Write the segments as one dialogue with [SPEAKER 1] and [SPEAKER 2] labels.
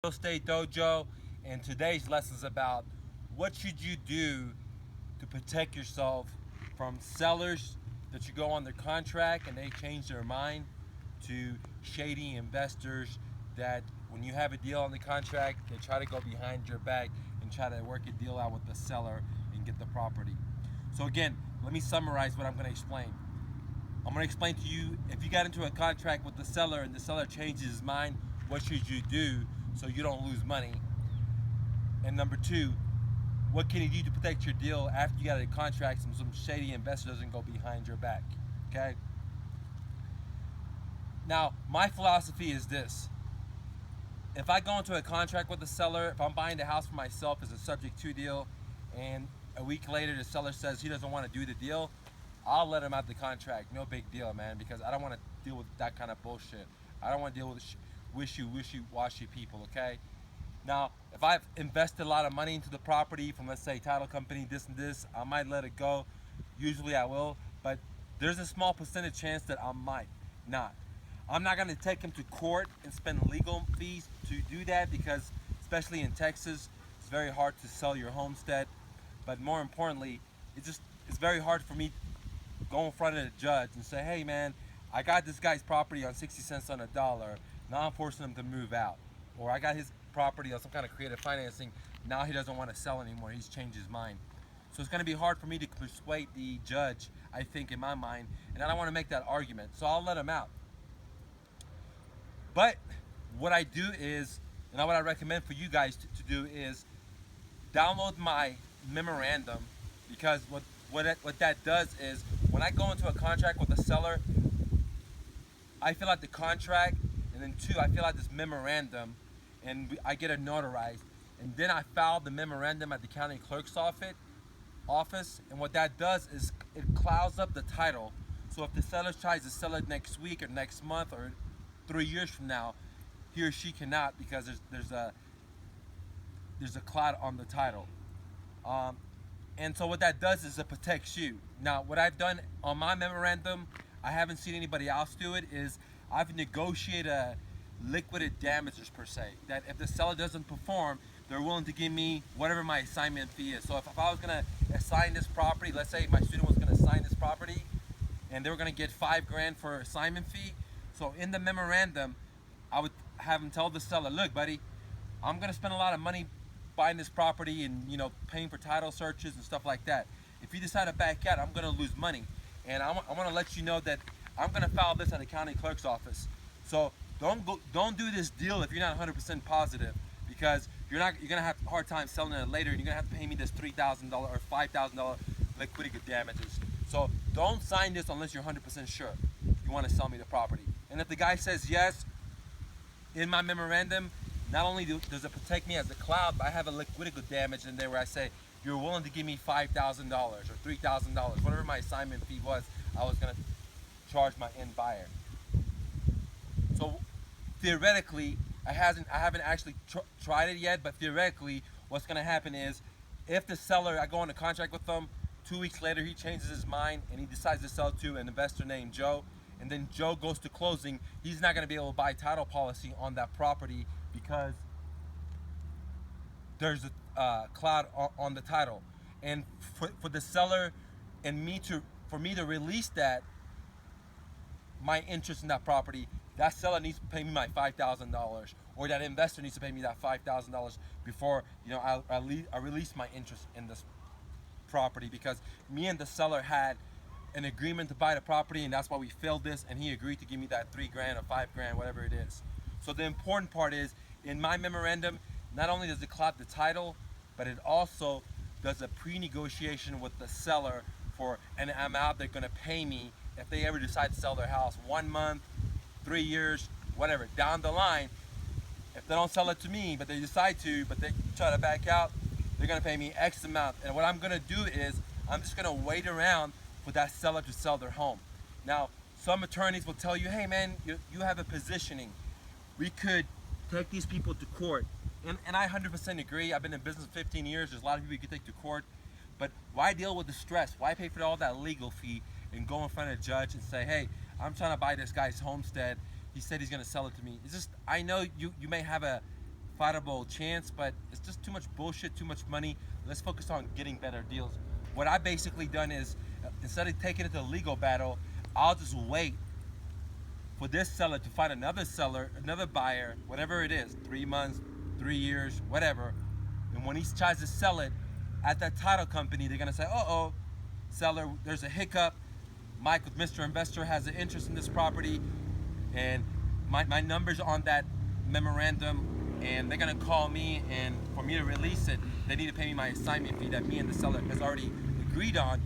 [SPEAKER 1] Real Estate Dojo, and today's lesson is about what should you do to protect yourself from sellers that you go on their contract and they change their mind, to shady investors that when you have a deal on the contract, they try to go behind your back and try to work a deal out with the seller and get the property. So again, let me summarize what I'm going to explain. I'm going to explain to you, if you got into a contract with the seller and the seller changes his mind, what should you do so you don't lose money? And number two, what can you do to protect your deal after you got a contract so some shady investor doesn't go behind your back? Okay? Now, my philosophy is this. If I go into a contract with the seller, if I'm buying the house for myself as a subject to deal, and a week later the seller says he doesn't want to do the deal, I'll let him out the contract. No big deal, man, because I don't want to deal with that kind of bullshit. I don't want to deal with wishy-washy people, okay? Now, if I've invested a lot of money into the property from, let's say, title company, this and this, I might let it go. Usually I will, but there's a small percentage chance that I might not. I'm not going to take him to court and spend legal fees to do that because, especially in Texas, it's very hard to sell your homestead. But more importantly, it's very hard for me to go in front of the judge and say, hey man, I got this guy's property on 60 cents on a dollar. Now I'm forcing him to move out. Or I got his property on some kind of creative financing. Now he doesn't want to sell anymore. He's changed his mind. So it's going to be hard for me to persuade the judge, I think, in my mind. And I don't want to make that argument. So I'll let him out. But what I do is, and what I recommend for you guys to do is download my memorandum, because what that does is when I go into a contract with a seller, I fill out the contract, and then two, I fill out this memorandum, and I get it notarized, and then I file the memorandum at the county clerk's office, and what that does is it clouds up the title. So if the seller tries to sell it next week or next month or 3 years from now, he or she cannot, because there's a cloud on the title. And so what that does is it protects you. Now, what I've done on my memorandum, I haven't seen anybody else do it, is I've negotiated a liquidated damages per se. That if the seller doesn't perform, they're willing to give me whatever my assignment fee is. So if I was gonna assign this property, let's say my student was gonna assign this property, and they were gonna get $5,000 for assignment fee. So in the memorandum, I would have him tell the seller, look, buddy, I'm gonna spend a lot of money buying this property and paying for title searches and stuff like that. If you decide to back out, I'm gonna lose money, and I want to let you know that I'm gonna file this at the county clerk's office. So don't do this deal if you're not 100% positive, because you're gonna have a hard time selling it later, and you're gonna have to pay me this $3,000 or $5,000 liquidated damages. So don't sign this unless you're 100% sure you want to sell me the property. And if the guy says yes, in my memorandum, not only does it protect me as a cloud, but I have a liquidated damage in there where I say, you're willing to give me $5,000 or $3,000, whatever my assignment fee was, I was going to charge my end buyer. So theoretically, I haven't actually tried it yet, but theoretically, what's going to happen is, if the seller, I go on a contract with them, 2 weeks later he changes his mind and he decides to sell to an investor named Joe, and then Joe goes to closing, he's not going to be able to buy title policy on that property because there's a cloud on the title. And for the seller and for me to release that, my interest in that property, that seller needs to pay me my $5,000, or that investor needs to pay me that $5,000 before I release my interest in this property, because me and the seller had an agreement to buy the property, and that's why we filled this, and he agreed to give me that $3,000 or $5,000, whatever it is. So the important part is, in my memorandum, not only does it cloud the title, but it also does a pre-negotiation with the seller for an amount they're going to pay me if they ever decide to sell their house 1 month, 3 years, whatever, down the line. If they don't sell it to me, but they decide to, but they try to back out, they're going to pay me X amount. And what I'm going to do is, I'm just going to wait around for that seller to sell their home. Now, some attorneys will tell you, hey man, you have a positioning. We could take these people to court. And I 100% agree. I've been in business 15 years. There's a lot of people you can take to court. But why deal with the stress? Why pay for all that legal fee and go in front of a judge and say, hey, I'm trying to buy this guy's homestead. He said he's going to sell it to me. It's just, I know you may have a fightable chance, but it's just too much bullshit, too much money. Let's focus on getting better deals. What I basically done is, instead of taking it to a legal battle, I'll just wait for this seller to find another seller, another buyer, whatever it is, 3 months, 3 years, whatever. And when he tries to sell it at that title company, they're gonna say, uh-oh, seller, there's a hiccup. Mike with Mr. Investor has an interest in this property, and my number's on that memorandum, and they're gonna call me, and for me to release it, they need to pay me my assignment fee that me and the seller has already agreed on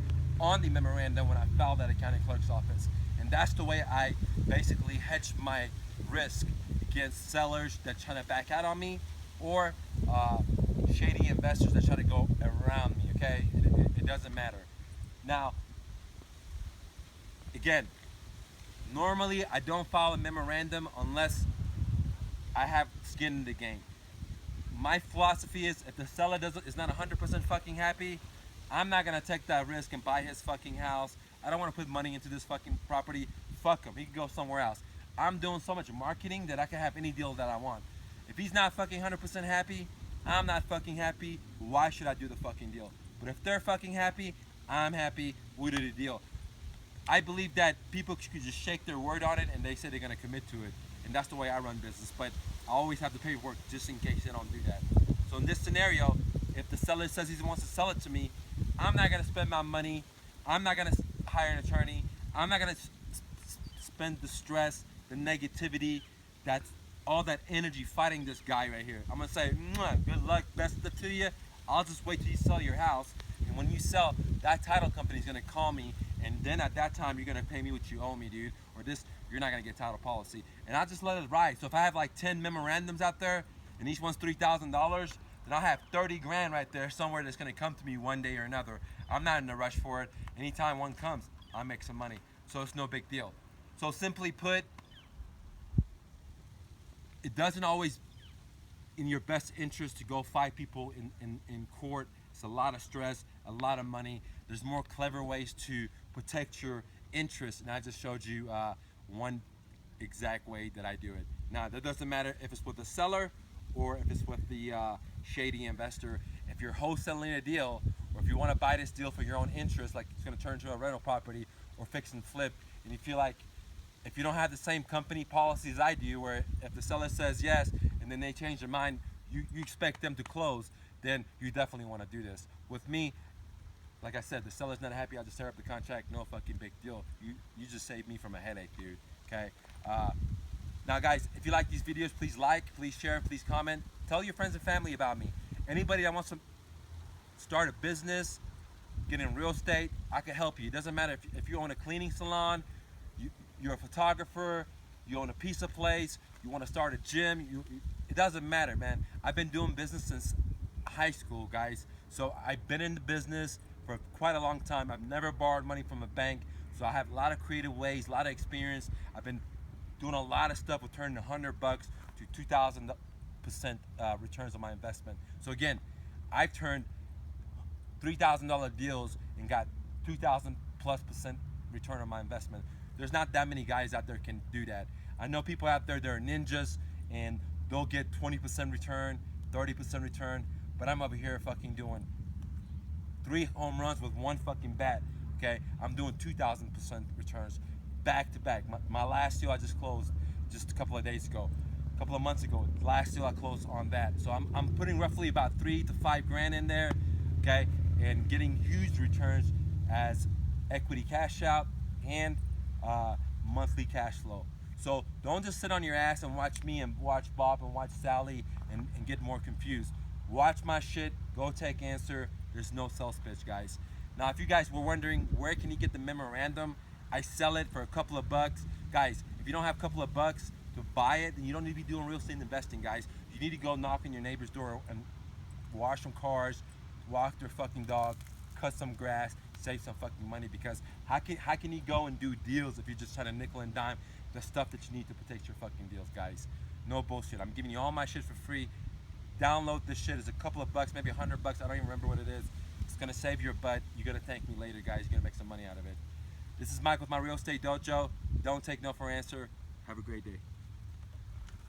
[SPEAKER 1] the memorandum when I filed at a county clerk's office. And that's the way I basically hedge my risk against sellers that try to back out on me, or shady investors that try to go around me, okay? It doesn't matter. Now, again, normally I don't file a memorandum unless I have skin in the game. My philosophy is, if the seller is not 100% fucking happy, I'm not gonna take that risk and buy his fucking house. I don't want to put money into this fucking property. Fuck him. He can go somewhere else. I'm doing so much marketing that I can have any deal that I want. If he's not fucking 100% happy, I'm not fucking happy. Why should I do the fucking deal? But if they're fucking happy, I'm happy. We do the deal. I believe that people could just shake their word on it and they say they're gonna commit to it. And that's the way I run business. But I always have the paperwork just in case they don't do that. So in this scenario, if the seller says he wants to sell it to me, I'm not gonna spend my money. I'm not gonna hire an attorney. I'm not gonna spend the stress, the negativity, that's all that energy fighting this guy right here. I'm gonna say, good luck, best of to you. I'll just wait till you sell your house, and when you sell, that title company's gonna call me, and then at that time you're gonna pay me what you owe me, dude. Or this, you're not gonna get title policy, and I'll just let it ride. So if I have like 10 memorandums out there, and each one's $3,000, then I'll have 30 grand right there somewhere that's gonna come to me one day or another. I'm not in a rush for it. Anytime one comes, I'll make some money. So it's no big deal. So simply put, it doesn't always in your best interest to go fight people in court. It's a lot of stress, a lot of money. There's more clever ways to protect your interests, and I just showed you one exact way that I do it. Now, that doesn't matter if it's with the seller or if it's with the shady investor. If you're wholesaling a deal, or if you want to buy this deal for your own interest, like it's going to turn into a rental property or fix and flip, and you feel like if you don't have the same company policy as I do, where if the seller says yes and then they change their mind, you expect them to close, then you definitely want to do this. With me, like I said, the seller's not happy, I'll just tear up the contract, no fucking big deal. You just saved me from a headache, dude, okay? Now guys, if you like these videos, please like, please share, please comment. Tell your friends and family about me. Anybody that wants to start a business, get in real estate, I can help you. It doesn't matter if you own a cleaning salon, you're a photographer, you own a pizza place, you want to start a gym, it doesn't matter, man. I've been doing business since high school, guys. So I've been in the business for quite a long time. I've never borrowed money from a bank. So I have a lot of creative ways, a lot of experience. I've been doing a lot of stuff with turning $100 to 2,000% returns on my investment. So again, I've turned $3,000 deals and got 2,000+% return on my investment. There's not that many guys out there can do that. I know people out there that are ninjas and they'll get 20% return, 30% return, but I'm over here fucking doing 3 home runs with 1 fucking bat, okay? I'm doing 2,000% returns back to back. My last deal I just closed just a couple of days ago, a couple of months ago. Last deal I closed on that. So I'm putting roughly about 3 to 5 grand in there, okay? And getting huge returns as equity cash out and monthly cash flow. So don't just sit on your ass and watch me and watch Bob and watch Sally and get more confused. Watch my shit, go take answer. There's no sales pitch, guys. Now, if you guys were wondering where can you get the memorandum, I sell it for a couple of bucks. Guys, if you don't have a couple of bucks to buy it, then you don't need to be doing real estate investing, guys. You need to go knock on your neighbor's door and wash some cars, walk their fucking dog, cut some grass, save some fucking money, because how can you go and do deals if you're just trying to nickel and dime the stuff that you need to protect your fucking deals, guys? No bullshit. I'm giving you all my shit for free. Download this shit. It's a couple of bucks, maybe $100. I don't even remember what it is. It's gonna save your butt. You're gonna thank me later, guys. You're gonna make some money out of it. This is Mike with my Real Estate Dojo. Don't take no for an answer. Have a great day.